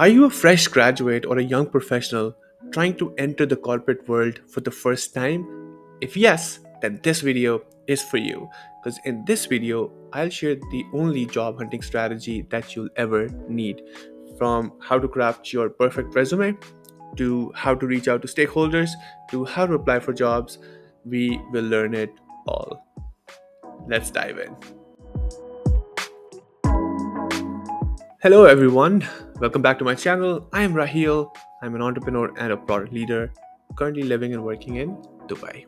Are you a fresh graduate or a young professional trying to enter the corporate world for the first time? If yes, then this video is for you, because in this video, I'll share the only job hunting strategy that you'll ever need. From how to craft your perfect resume, to how to reach out to stakeholders, to how to apply for jobs, we will learn it all. Let's dive in. Hello, everyone. Welcome back to my channel. I am Raheel. I'm an entrepreneur and a product leader, currently living and working in Dubai.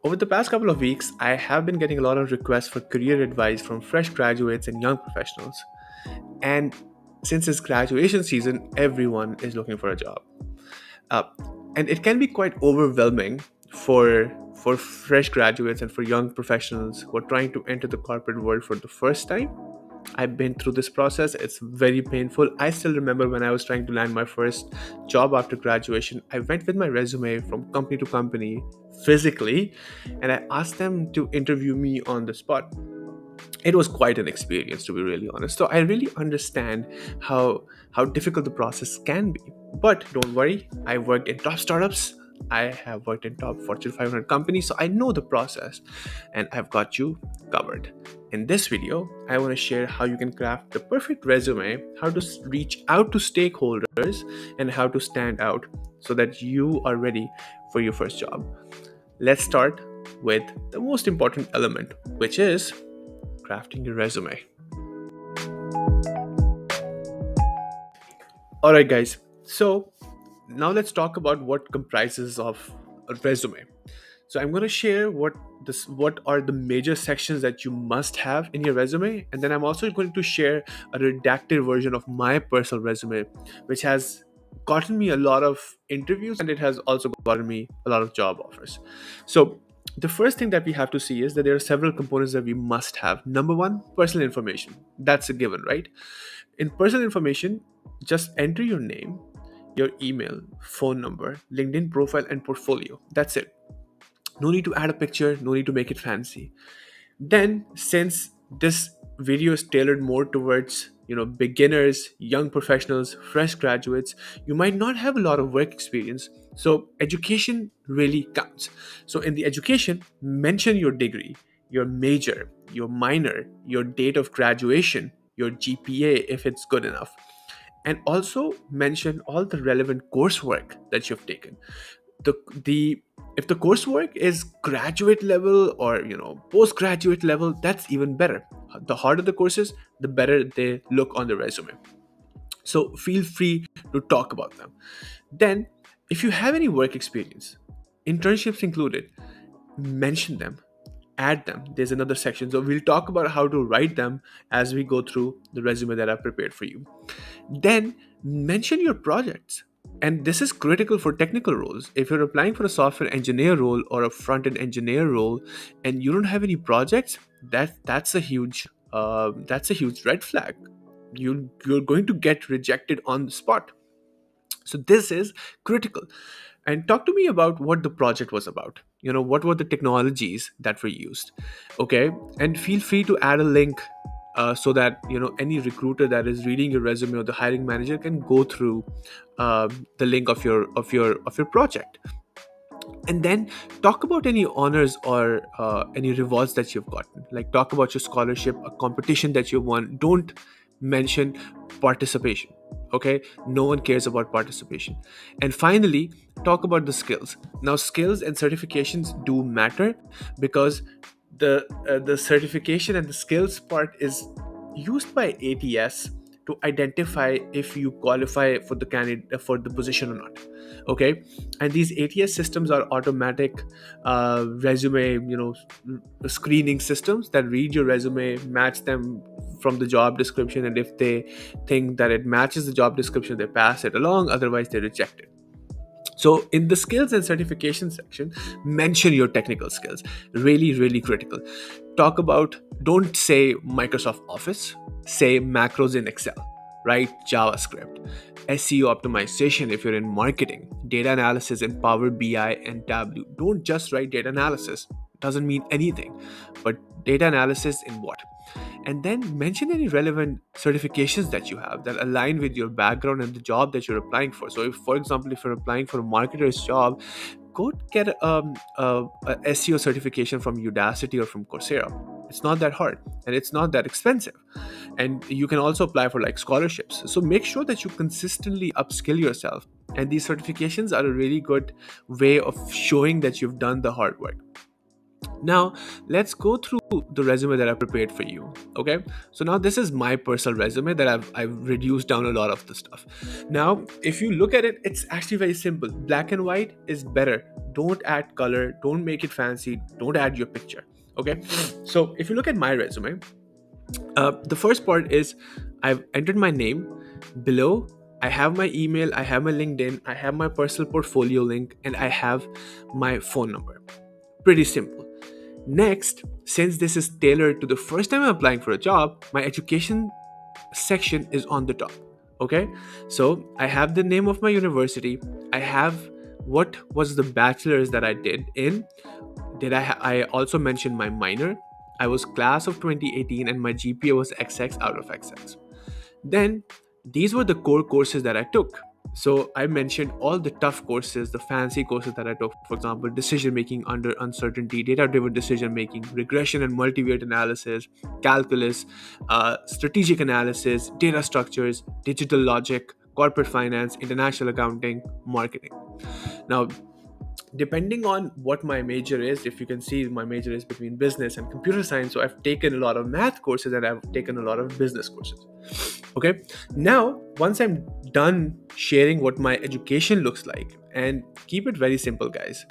Over the past couple of weeks, I have been getting a lot of requests for career advice from fresh graduates and young professionals. And since it's graduation season, everyone is looking for a job. Uh, and it can be quite overwhelming for fresh graduates and for young professionals who are trying to enter the corporate world for the first time. I've been through this process. It's very painful. I still remember when I was trying to land my first job after graduation, I went with my resume from company to company physically, and I asked them to interview me on the spot. It was quite an experience, to be really honest. So I really understand how difficult the process can be. But don't worry, I worked in top startups. I have worked in top Fortune 500 companies, so I know the process, and I've got you covered. In this video, I want to share how you can craft the perfect resume, how to reach out to stakeholders, and how to stand out so that you are ready for your first job. Let's start with the most important element, which is crafting your resume. All right, guys. So now let's talk about what comprises of a resume. So I'm going to share what are the major sections that you must have in your resume, and then I'm also going to share a redacted version of my personal resume, which has gotten me a lot of interviews and it has also gotten me a lot of job offers. So the first thing that we have to see is that there are several components that we must have. Number one, personal information. That's a given, right? In personal information, just enter your name, your email, phone number, LinkedIn profile, and portfolio. That's it. No need to add a picture, no need to make it fancy. Then, since this video is tailored more towards beginners, young professionals, fresh graduates, you might not have a lot of work experience. So education really counts. So in the education, mention your degree, your major, your minor, your date of graduation, your GPA if it's good enough. And also mention all the relevant coursework that you've taken. The if the coursework is graduate level or postgraduate level, that's even better. The harder the courses, the better they look on the resume. So feel free to talk about them. Then, if you have any work experience, internships included, mention them, add them. There's another section, so we'll talk about how to write them as we go through the resume that I've prepared for you. Then mention your projects. And this is critical for technical roles. If you're applying for a software engineer role or a front-end engineer role and you don't have any projects, that's a huge red flag. You're going to get rejected on the spot. So this is critical. And talk to me about what the project was about. What were the technologies that were used? Okay, and feel free to add a link so that any recruiter that is reading your resume or the hiring manager can go through the link of your project. And then talk about any honors or any rewards that you've gotten. Like, talk about your scholarship, a competition that you won. Don't mention participation. Okay, no one cares about participation. And finally, talk about the skills. Now, skills and certifications do matter, because the certification and the skills part is used by ATS to identify if you qualify for the candidate for the position or not. Okay, and these ATS systems are automatic resume screening systems that read your resume, match them from the job description, and if they think that it matches the job description, they pass it along, otherwise they reject it. So in the skills and certification section, mention your technical skills. Really, really critical. Don't say Microsoft Office, say macros in Excel, right? JavaScript, SEO optimization if you're in marketing, data analysis in Power BI and Tableau. Don't just write data analysis. It doesn't mean anything, but data analysis in what? and then mention any relevant certifications that you have that align with your background and the job that you're applying for. So if, for example, if you're applying for a marketer's job, go get a SEO certification from Udacity or from Coursera. It's not that hard and it's not that expensive. And you can also apply for like scholarships. So make sure that you consistently upskill yourself. And these certifications are a really good way of showing that you've done the hard work. Now, let's go through the resume that I prepared for you. Okay, so now this is my personal resume that I've reduced down a lot of the stuff. Now, if you look at it, it's actually very simple. Black and white is better. Don't add color, don't make it fancy, don't add your picture. Okay, so if you look at my resume, the first part is I've entered my name. Below, I have my email, I have my LinkedIn, I have my personal portfolio link, and I have my phone number. Pretty simple. Next, since this is tailored to the first time I'm applying for a job, my education section is on the top. Okay, so I have the name of my university, I have what was the bachelor's that I did in. I also mentioned my minor. I was class of 2018 and my GPA was XX out of XX. Then these were the core courses that I took. So I mentioned all the tough courses, the fancy courses that I took. For example, decision making under uncertainty, data driven decision making, regression and multivariate analysis, calculus, strategic analysis, data structures, digital logic, corporate finance, international accounting, marketing. Now, depending on what my major is, if you can see, my major is between business and computer science. So I've taken a lot of math courses and I've taken a lot of business courses. Okay, now once I'm done sharing what my education looks like, and keep it very simple, guys.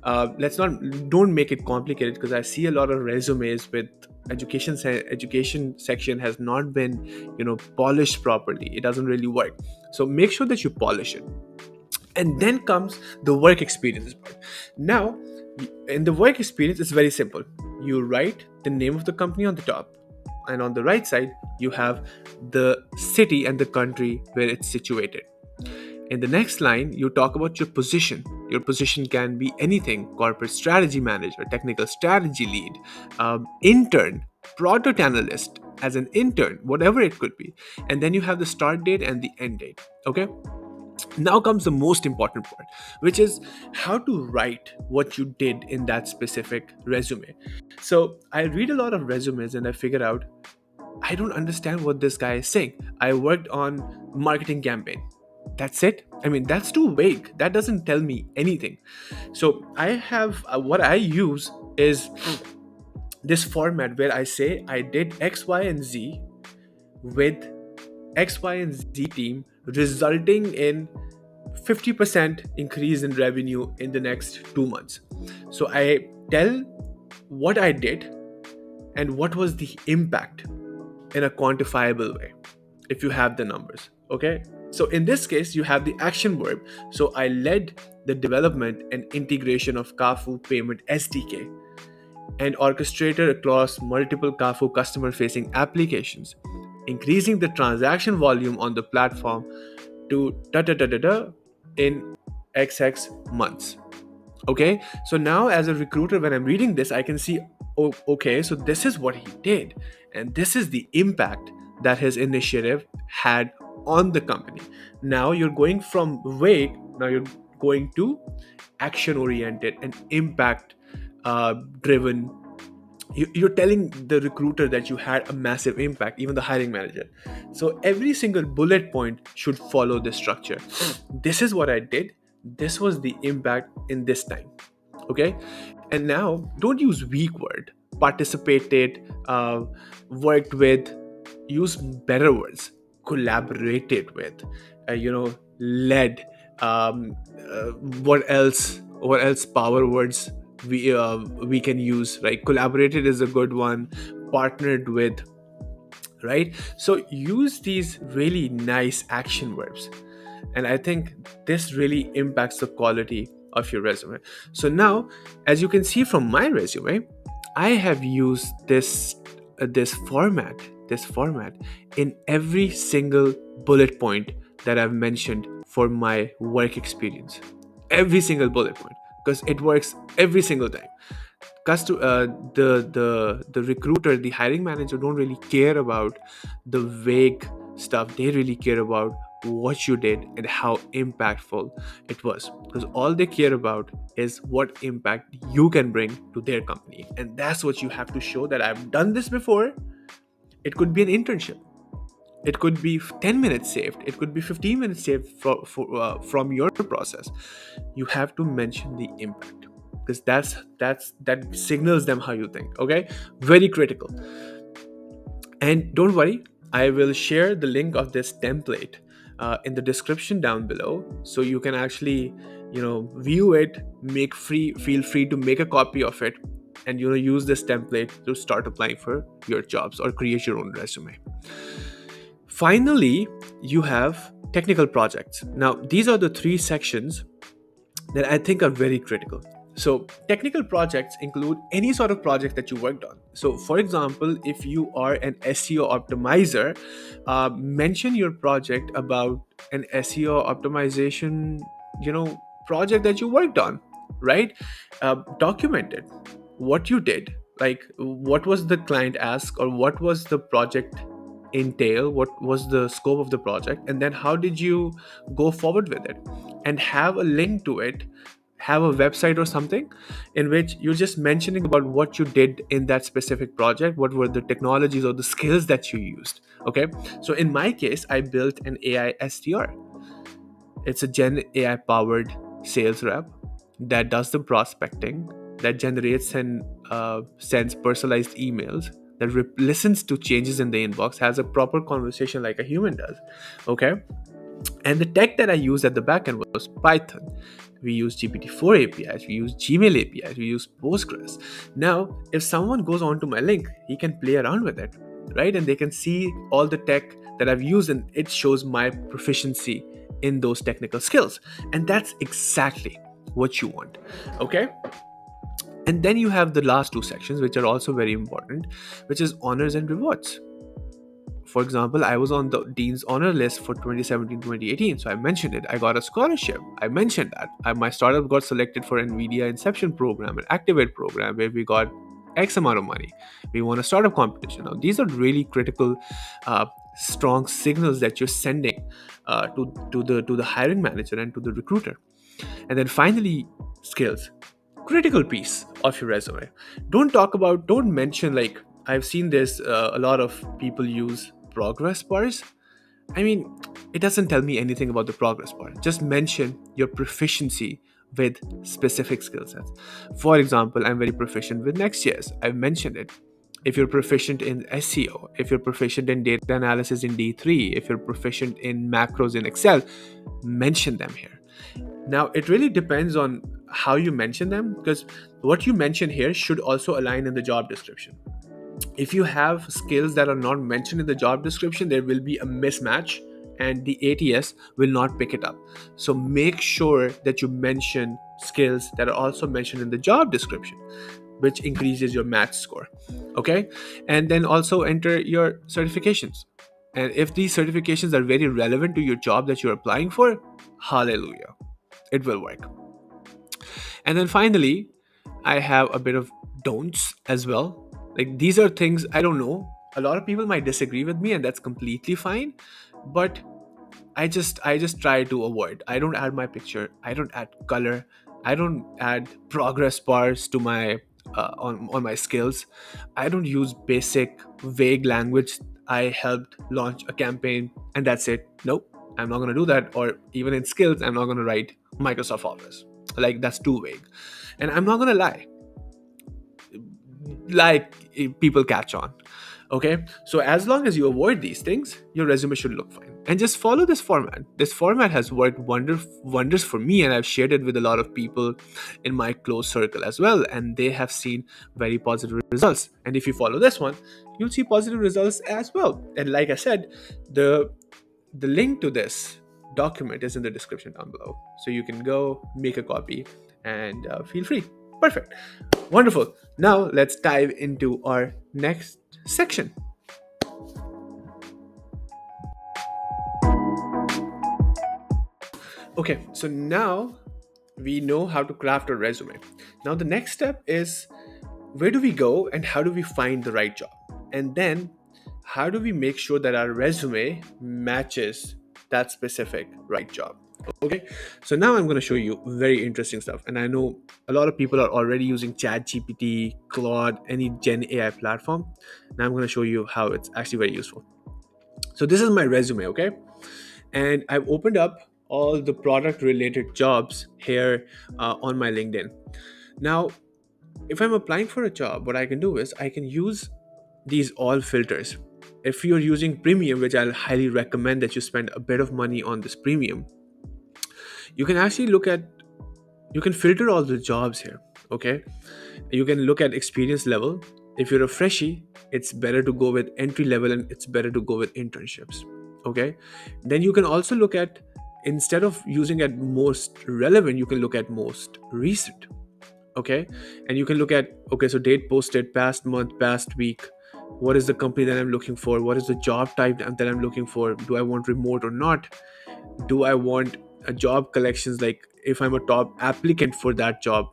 Don't make it complicated, because I see a lot of resumes with education section has not been polished properly. It doesn't really work. So make sure that you polish it. And then comes the work experience part. Now, in the work experience, it's very simple. You write the name of the company on the top, and on the right side, you have the city and the country where it's situated. In the next line, you talk about your position. Your position can be anything: corporate strategy manager, technical strategy lead, intern, product analyst, as an intern, whatever it could be. And then you have the start date and the end date. Okay. Now comes the most important part, which is how to write what you did in that specific resume. So I read a lot of resumes and I figure out, I don't understand what this guy is saying. I worked on marketing campaign. That's it. I mean, that's too vague. That doesn't tell me anything. So I have what I use is this format where I say I did X, Y, and Z with X, Y, and Z team, resulting in 50% increase in revenue in the next 2 months. So I tell what I did and what was the impact in a quantifiable way, if you have the numbers. Okay, so in this case, you have the action verb. So I led the development and integration of Kafu payment SDK and orchestrated across multiple Kafu customer-facing applications, increasing the transaction volume on the platform to in XX months. Okay, so now as a recruiter, when I'm reading this, I can see, oh, okay, so this is what he did, and this is the impact that his initiative had on the company. Now you're going from vague, now you're going to action oriented and impact driven. You're telling the recruiter that you had a massive impact, even the hiring manager. So every single bullet point should follow this structure. This is what I did. This was the impact in this time. Okay. And now don't use weak word. Participated, worked with, use better words. Collaborated with, led, what else power words we can use, right? Collaborated is a good one. Partnered with, right? So use these really nice action verbs, and I think this really impacts the quality of your resume. So now, as you can see from my resume, I have used this format in every single bullet point that I've mentioned for my work experience. Every single bullet point, because it works every single time. the recruiter, the hiring manager don't really care about the vague stuff. They really care about what you did and how impactful it was, because all they care about is what impact you can bring to their company. And that's what you have to show, that I've done this before. It could be an internship, it could be 10 minutes saved, it could be 15 minutes saved from your process. You have to mention the impact, because that signals them how you think. Okay, very critical. And don't worry, I will share the link of this template in the description down below, so you can actually view it, feel free to make a copy of it, and use this template to start applying for your jobs or create your own resume. Finally, you have technical projects. Now, these are the three sections that I think are very critical. So, technical projects include any sort of project that you worked on. So, for example, if you are an SEO optimizer, mention your project about an SEO optimization, project that you worked on, right? Document it, what you did, like what was the client ask, or what was the project entail, what was the scope of the project, and then how did you go forward with it, and have a link to it, have a website or something in which you're just mentioning about what you did in that specific project, what were the technologies or the skills that you used. Okay, so in my case, I built an AI SDR. It's a Gen AI powered sales rep that does the prospecting, that generates and sends personalized emails, that listens to changes in the inbox, has a proper conversation like a human does. Okay, and the tech that I used at the backend was Python. We use GPT-4 APIs, we use Gmail APIs, we use Postgres. Now, if someone goes onto my link, he can play around with it, right? And they can see all the tech that I've used, and it shows my proficiency in those technical skills. And that's exactly what you want. Okay? And then you have the last two sections, which are also very important, which is honors and rewards. For example, I was on the Dean's Honor list for 2017-2018, so I mentioned it. I got a scholarship. I mentioned that. My startup got selected for NVIDIA Inception program and Activate program, where we got X amount of money. We won a startup competition. Now, these are really critical, strong signals that you're sending to the hiring manager and to the recruiter. And then finally, skills. Critical piece of your resume. Don't mention, like, I've seen this, a lot of people use progress bars. I mean, it doesn't tell me anything about the progress bar. Just mention your proficiency with specific skill sets. For example, I'm very proficient with Next.js. I've mentioned it. If you're proficient in SEO, if you're proficient in data analysis in D3, if you're proficient in macros in Excel, mention them here. Now, it really depends on how you mention them, because what you mention here should also align in the job description. If you have skills that are not mentioned in the job description, there will be a mismatch and the ATS will not pick it up. So make sure that you mention skills that are also mentioned in the job description, which increases your match score. Okay, and then also enter your certifications. And if these certifications are very relevant to your job that you're applying for, hallelujah, it will work. And then finally, I have a bit of don'ts as well. Like, these are things, I don't know, a lot of people might disagree with me, and that's completely fine, but I just try to avoid. I don't add my picture, I don't add color, I don't add progress bars to my on my skills. I don't use basic vague language. I helped launch a campaign and that's it. Nope, I'm not going to do that. Or even in skills, I'm not going to write Microsoft Office. Like, that's too vague. And I'm not going to lie, like, people catch on. Okay, so as long as you avoid these things, your resume should look fine. And just follow this format. This format has worked wonders for me, and I've shared it with a lot of people in my close circle as well, and they have seen very positive results. And if you follow this one, you'll see positive results as well. And like I said, the link to this document is in the description down below, so you can go make a copy and feel free. Perfect. Wonderful. Now let's dive into our next section. Okay, so now we know how to craft a resume. Now the next step is where do we go and how do we find the right job? And then how do we make sure that our resume matches that specific right job? Okay, so now I'm going to show you very interesting stuff. And I know a lot of people are already using Chat GPT, Claude, any Gen AI platform. Now I'm going to show you how it's actually very useful. So this is my resume, okay? And I've opened up all the product related jobs here on my LinkedIn. Now, if I'm applying for a job, what I can do is I can use these all filters. If you're using premium, which I'll highly recommend that you spend a bit of money on this premium, you can actually you can filter all the jobs here. Okay, you can look at experience level. If you're a freshie, it's better to go with entry level and it's better to go with internships. Okay, then you can also look at, instead of using at most relevant, you can look at most recent. Okay, and you can look at, okay, so date posted, past month, past week, what is the company that I'm looking for, what is the job type that I'm looking for, do I want remote or not, do I want a job collections, like if I'm a top applicant for that job.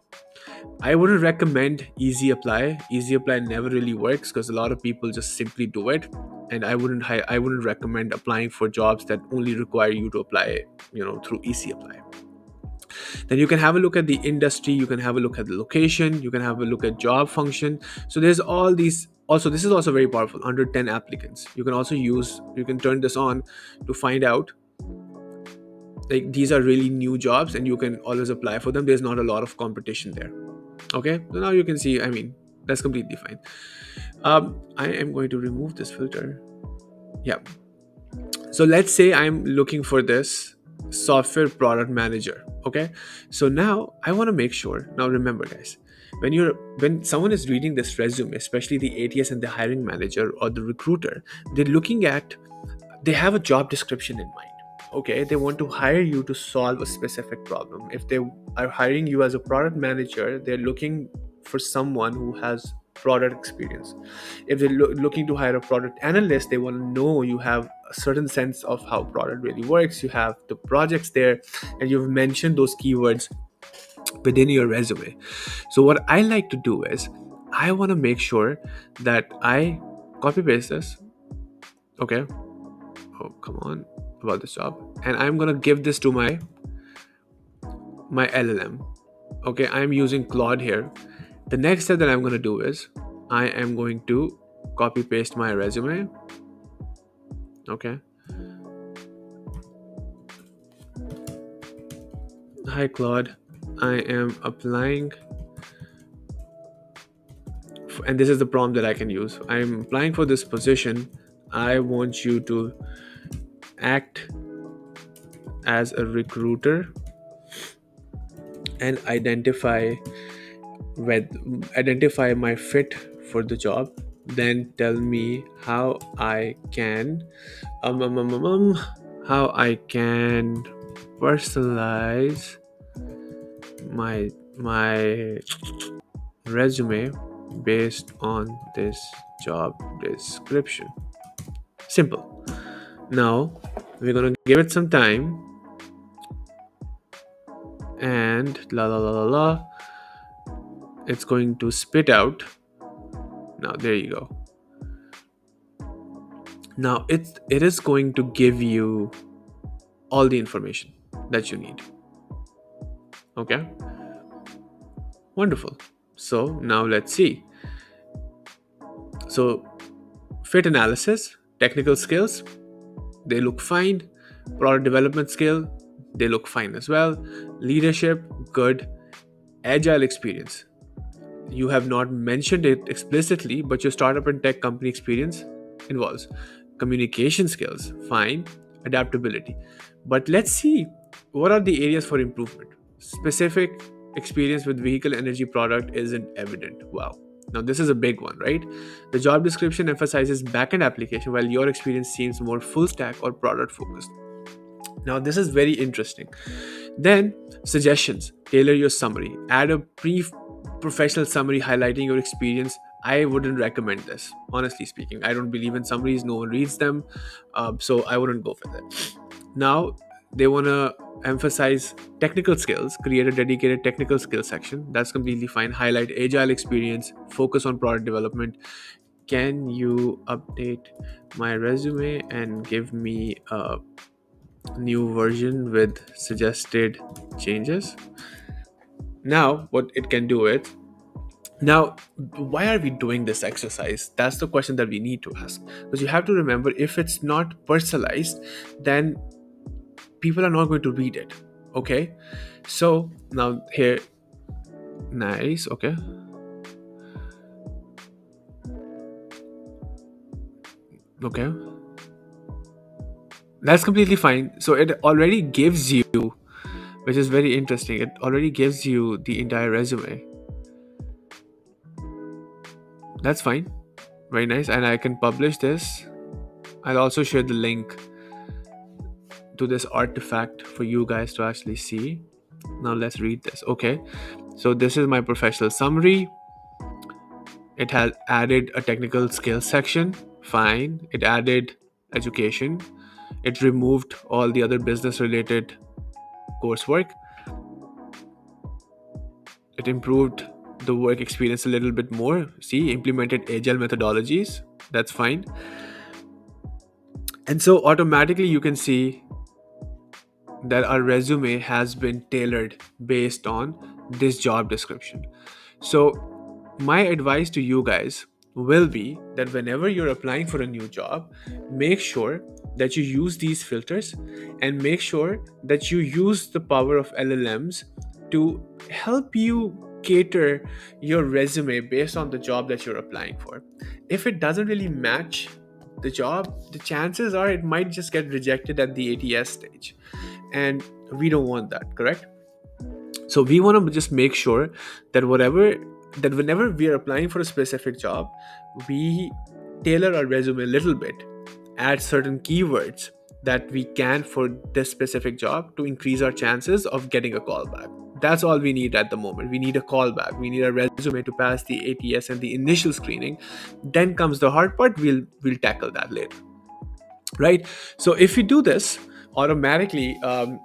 I wouldn't recommend easy apply. Easy apply never really works because a lot of people just simply do it, and I wouldn't recommend applying for jobs that only require you to apply, through easy apply. Then you can have a look at the industry, you can have a look at the location, you can have a look at job function. So there's all these. Also, this is also very powerful. Under 10 applicants, you can also you can turn this on to find out, like, these are really new jobs and you can always apply for them. There's not a lot of competition there. Okay, so now you can see, I mean, that's completely fine. I am going to remove this filter. Yeah, so let's say I'm looking for this software product manager. Okay, so now I want to make sure. Now remember, guys, when someone is reading this resume, especially the ATS and the hiring manager or the recruiter, they have a job description in mind. Okay, they want to hire you to solve a specific problem. If they are hiring you as a product manager, they're looking for someone who has product experience. If they're looking to hire a product analyst, they want to know you have a certain sense of how product really works, you have the projects there, and you've mentioned those keywords within your resume. So what I like to do is I want to make sure that I copy paste this. Okay, oh come on, about this job, and I'm gonna give this to my LLM. Okay, I'm using Claude here. The next step that I'm gonna do is I am going to copy paste my resume. Okay, hi Claude, I am applying and this is the prompt that I can use. I'm applying for this position. I want you to act as a recruiter and identify my fit for the job. Then tell me how I can personalize my resume based on this job description. Simple. Now we're gonna give it some time, and it's going to spit out. Now there you go. Now it is going to give you all the information that you need. Okay, wonderful. So now let's see. So fit analysis, technical skills, they look fine. Product development skill, they look fine as well. Leadership, good. Agile experience, you have not mentioned it explicitly, but your startup and tech company experience involves. Communication skills, fine. Adaptability, but let's see what are the areas for improvement. Specific experience with vehicle energy product isn't evident. Wow, now this is a big one, right? The job description emphasizes backend application while your experience seems more full stack or product focused. Now this is very interesting. Then suggestions, tailor your summary, add a professional summary highlighting your experience. I wouldn't recommend this, honestly speaking. I don't believe in summaries, no one reads them, so I wouldn't go for that. Now they want to emphasize technical skills, create a dedicated technical skills section. That's completely fine. Highlight agile experience, focus on product development. Can you update my resume and give me a new version with suggested changes? Now, what it can do is, now, why are we doing this exercise? That's the question that we need to ask. Because you have to remember, if it's not personalized, then people are not going to read it. Okay, so now here, nice. Okay, okay, that's completely fine. So it already gives you, which is very interesting, it already gives you the entire resume. That's fine, very nice. And I can publish this. I'll also share the link to this artifact for you guys to actually see. Now let's read this. Okay, so this is my professional summary. It has added a technical skills section, fine. It added education. It removed all the other business related coursework. It improved the work experience a little bit more. See, implemented agile methodologies. That's fine. And so automatically you can see that our resume has been tailored based on this job description. So my advice to you guys will be that whenever you're applying for a new job, make sure that you use these filters, and make sure that you use the power of LLMs to help you cater your resume based on the job that you're applying for. If it doesn't really match the job, the chances are it might just get rejected at the ATS stage, and we don't want that, correct? So we want to just make sure that whenever we are applying for a specific job, we tailor our resume a little bit, add certain keywords that we can for this specific job to increase our chances of getting a call back. That's all we need at the moment. We need a call back. We need a resume to pass the ATS and the initial screening. Then comes the hard part. We'll tackle that later, right? So if we do this automatically,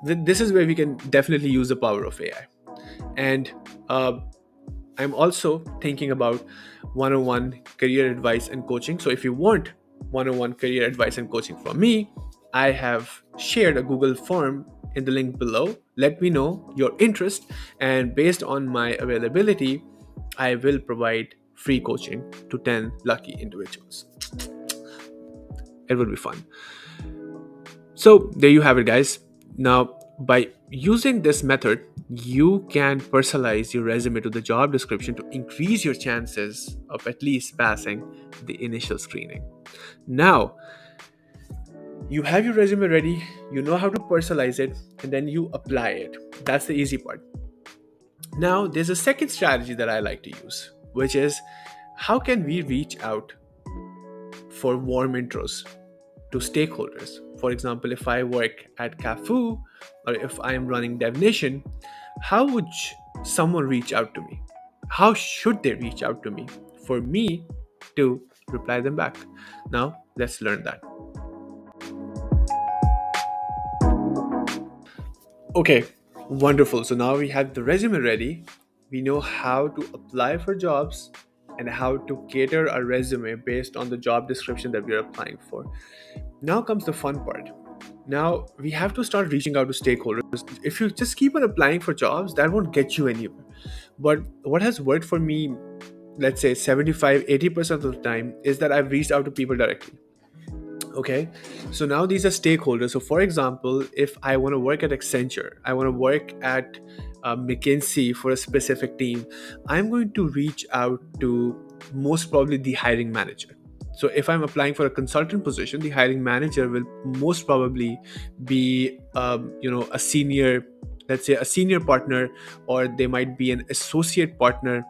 this is where we can definitely use the power of AI. And I'm also thinking about one-on-one career advice and coaching. So if you want one-on-one career advice and coaching from me, I have shared a Google form in the link below. Let me know your interest, and based on my availability, I will provide free coaching to 10 lucky individuals. It will be fun. So there you have it, guys. Now, by using this method, you can personalize your resume to the job description to increase your chances of at least passing the initial screening. Now, you have your resume ready, you know how to personalize it, and then you apply it. That's the easy part. Now, there's a second strategy that I like to use, which is how can we reach out for warm intros to stakeholders? For example, if I work at CAFU or if I'm running DevNation, how would someone reach out to me? How should they reach out to me for me to reply them back? Now, let's learn that. Okay, wonderful. So now we have the resume ready. We know how to apply for jobs and how to cater our resume based on the job description that we are applying for. Now comes the fun part. Now we have to start reaching out to stakeholders. If you just keep on applying for jobs, that won't get you anywhere. But what has worked for me, let's say 75-80% of the time, is that I've reached out to people directly. Okay, so now these are stakeholders. So for example, if I want to work at Accenture, I want to work at McKinsey for a specific team, I'm going to reach out to most probably the hiring manager. So if I'm applying for a consultant position, the hiring manager will most probably be a senior, let's say a senior partner, or they might be an associate partner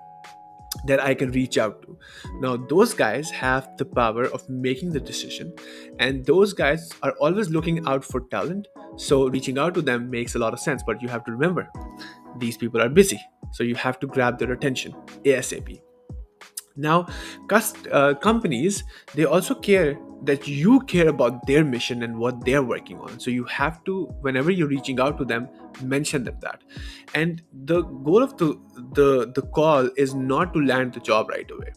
that I can reach out to. Now, those guys have the power of making the decision, and those guys are always looking out for talent. So reaching out to them makes a lot of sense, but you have to remember, these people are busy. So you have to grab their attention ASAP. Now, companies, they also care that you care about their mission and what they're working on. So you have to, whenever you're reaching out to them, mention them that. And the goal of the call is not to land the job right away.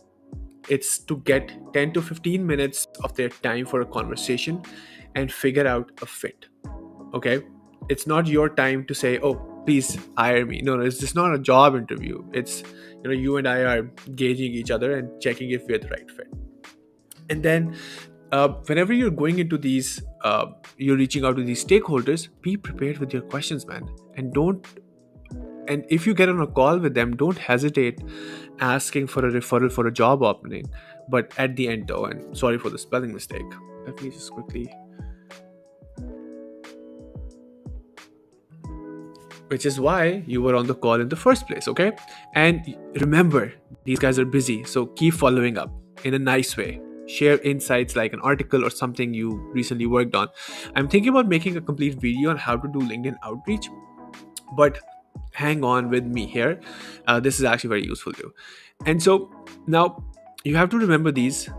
It's to get 10 to 15 minutes of their time for a conversation and figure out a fit. Okay, it's not your time to say, oh, please hire me. No, it's just not a job interview. It's, you and I are gauging each other and checking if we're the right fit. And then whenever you're going into these you're reaching out to these stakeholders, be prepared with your questions, man. And if you get on a call with them, don't hesitate asking for a referral for a job opening. But at the end, though, and sorry for the spelling mistake, let me just quickly, which is why you were on the call in the first place. Okay, and remember, these guys are busy, so keep following up in a nice way. Share insights like an article or something you recently worked on. I'm thinking about making a complete video on how to do LinkedIn outreach, but hang on with me here. This is actually very useful too. And so now you have to remember these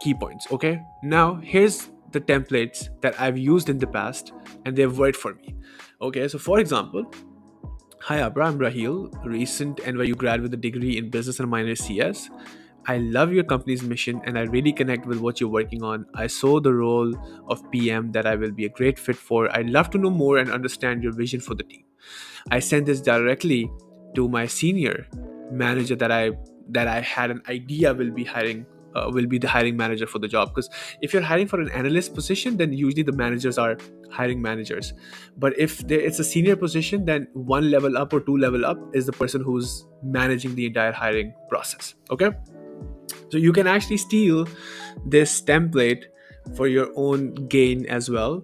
key points. Okay, now here's the templates that I've used in the past and they've worked for me. Okay, so for example, hi Abra, I'm Raheel, recent NYU grad with a degree in business and minor CS. I love your company's mission and I really connect with what you're working on. I saw the role of PM that I will be a great fit for. I'd love to know more and understand your vision for the team. I sent this directly to my senior manager that I had an idea will be the hiring manager for the job. Because if you're hiring for an analyst position, then usually the managers are hiring managers. But if it's a senior position, then one level up or two level up is the person who's managing the entire hiring process. Okay, so you can actually steal this template for your own gain as well.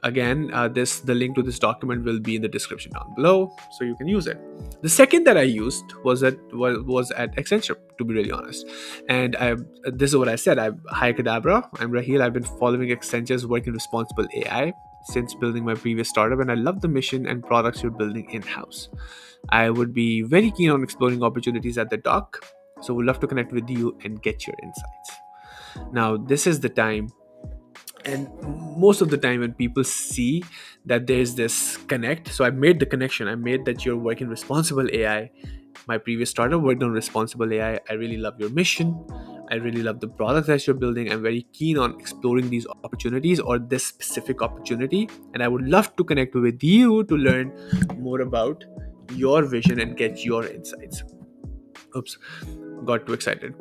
Again, the link to this document will be in the description down below, so you can use it. The second that I used was at Accenture, to be really honest. And this is what I said. Hi Kadabra, I'm Raheel. I've been following Accenture's work in responsible AI since building my previous startup, and I love the mission and products you're building in-house. I would be very keen on exploring opportunities at the dock, so we'd love to connect with you and get your insights. Now, this is the time, and most of the time when people see that there's this connect, so I made the connection. I made that you're working responsible AI. My previous startup worked on responsible AI. I really love your mission. I really love the product that you're building. I'm very keen on exploring these opportunities or this specific opportunity, and I would love to connect with you to learn more about your vision and get your insights. Oops, got too excited.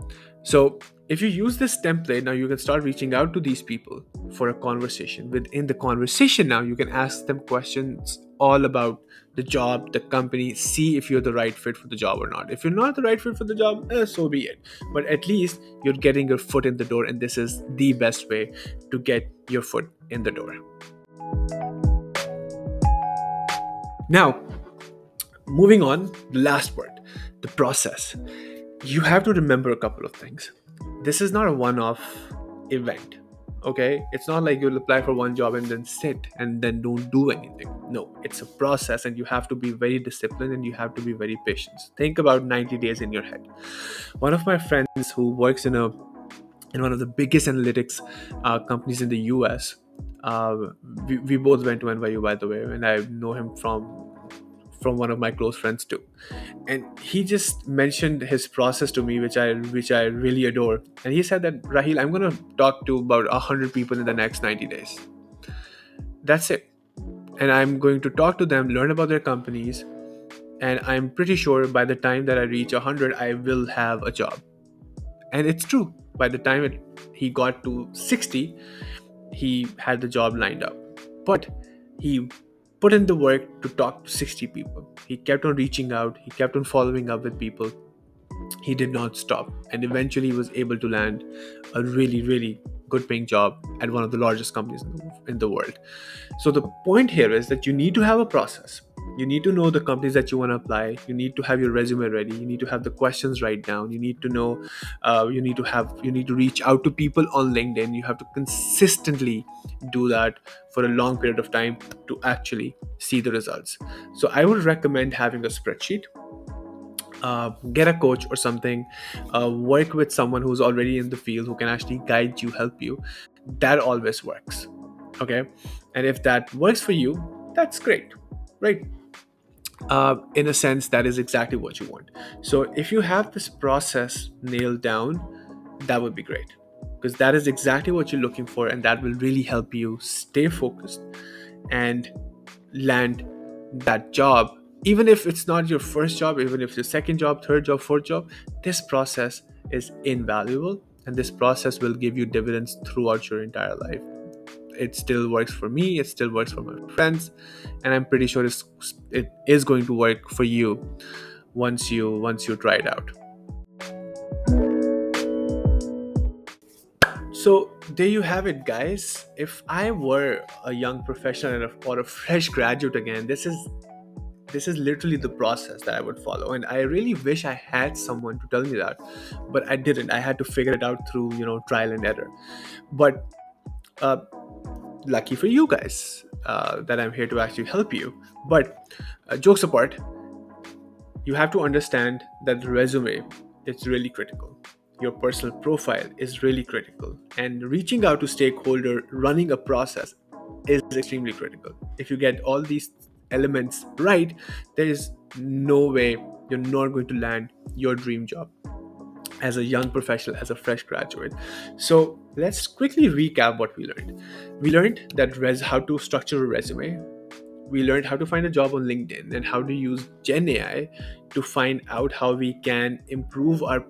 So if you use this template, now you can start reaching out to these people for a conversation. Within the conversation, now you can ask them questions all about the job, the company, see if you're the right fit for the job or not. If you're not the right fit for the job, so be it. But at least you're getting your foot in the door, and this is the best way to get your foot in the door. Now, moving on, the last part, the process. You have to remember a couple of things. This is not a one-off event. Okay, it's not like you'll apply for one job and then sit and then don't do anything. No, it's a process, and you have to be very disciplined and you have to be very patient. Think about 90 days in your head. One of my friends who works in one of the biggest analytics companies in the US, we both went to NYU, by the way, and I know him from one of my close friends too. And he just mentioned his process to me, which I really adore. And he said that, Raheel, I'm going to talk to about 100 people in the next 90 days. That's it. And I'm going to talk to them, learn about their companies, and I'm pretty sure by the time that I reach 100, I will have a job. And it's true. By the time he got to 60, he had the job lined up. But he put in the work to talk to 60 people. He kept on reaching out. He kept on following up with people. He did not stop, and eventually he was able to land a really, really good paying job at one of the largest companies in the world. So the point here is that you need to have a process. You need to know the companies that you want to apply. You need to have your resume ready. You need to have the questions right down. You need to know, you need to reach out to people on LinkedIn. You have to consistently do that for a long period of time to actually see the results. So I would recommend having a spreadsheet. get a coach or something, work with someone who's already in the field who can actually guide you, help you. That always works. Okay. And if that works for you, that's great, right? In a sense, that is exactly what you want. So if you have this process nailed down, that would be great, because that is exactly what you're looking for, and that will really help you stay focused and land that job. Even if it's not your first job, even if it's your second job, third job, fourth job, this process is invaluable, and this process will give you dividends throughout your entire life. It still works for me, it still works for my friends, and I'm pretty sure it is going to work for you once you try it out. So there you have it, guys. If I were a young professional or a fresh graduate again, this is literally the process that I would follow, and I really wish I had someone to tell me that, but I didn't. I had to figure it out through trial and error. But uh, lucky for you guys, that I'm here to actually help you. But jokes apart, you have to understand that the resume is really critical. Your personal profile is really critical, and reaching out to stakeholder, running a process is extremely critical. If you get all these elements right, there is no way you're not going to land your dream job as a young professional, as a fresh graduate. So let's quickly recap what we learned. We learned that how to structure a resume. We learned how to find a job on LinkedIn and how to use Gen AI to find out how we can improve our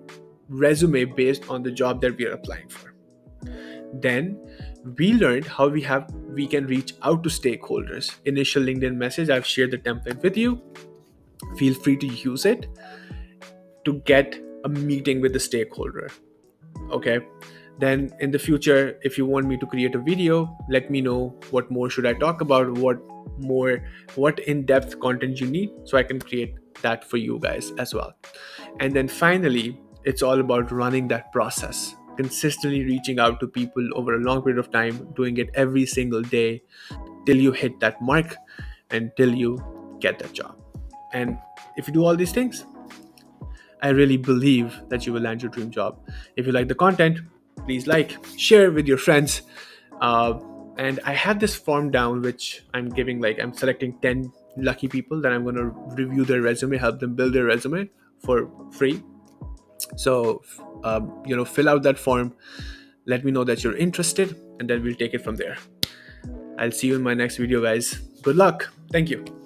resume based on the job that we are applying for. Then we learned how we can reach out to stakeholders. Initial LinkedIn message, I've shared the template with you. Feel free to use it to get a meeting with the stakeholder. Okay. Then in the future, if you want me to create a video, let me know what more should I talk about, what in-depth content you need, so I can create that for you guys as well. And then finally, it's all about running that process, consistently reaching out to people over a long period of time, doing it every single day till you hit that mark and till you get that job. And if you do all these things, I really believe that you will land your dream job. If you like the content, please share with your friends. And I have this form down, which I'm selecting 10 lucky people that I'm going to review their resume, help them build their resume for free. So, fill out that form. Let me know that you're interested, and then we'll take it from there. I'll see you in my next video, guys. Good luck. Thank you.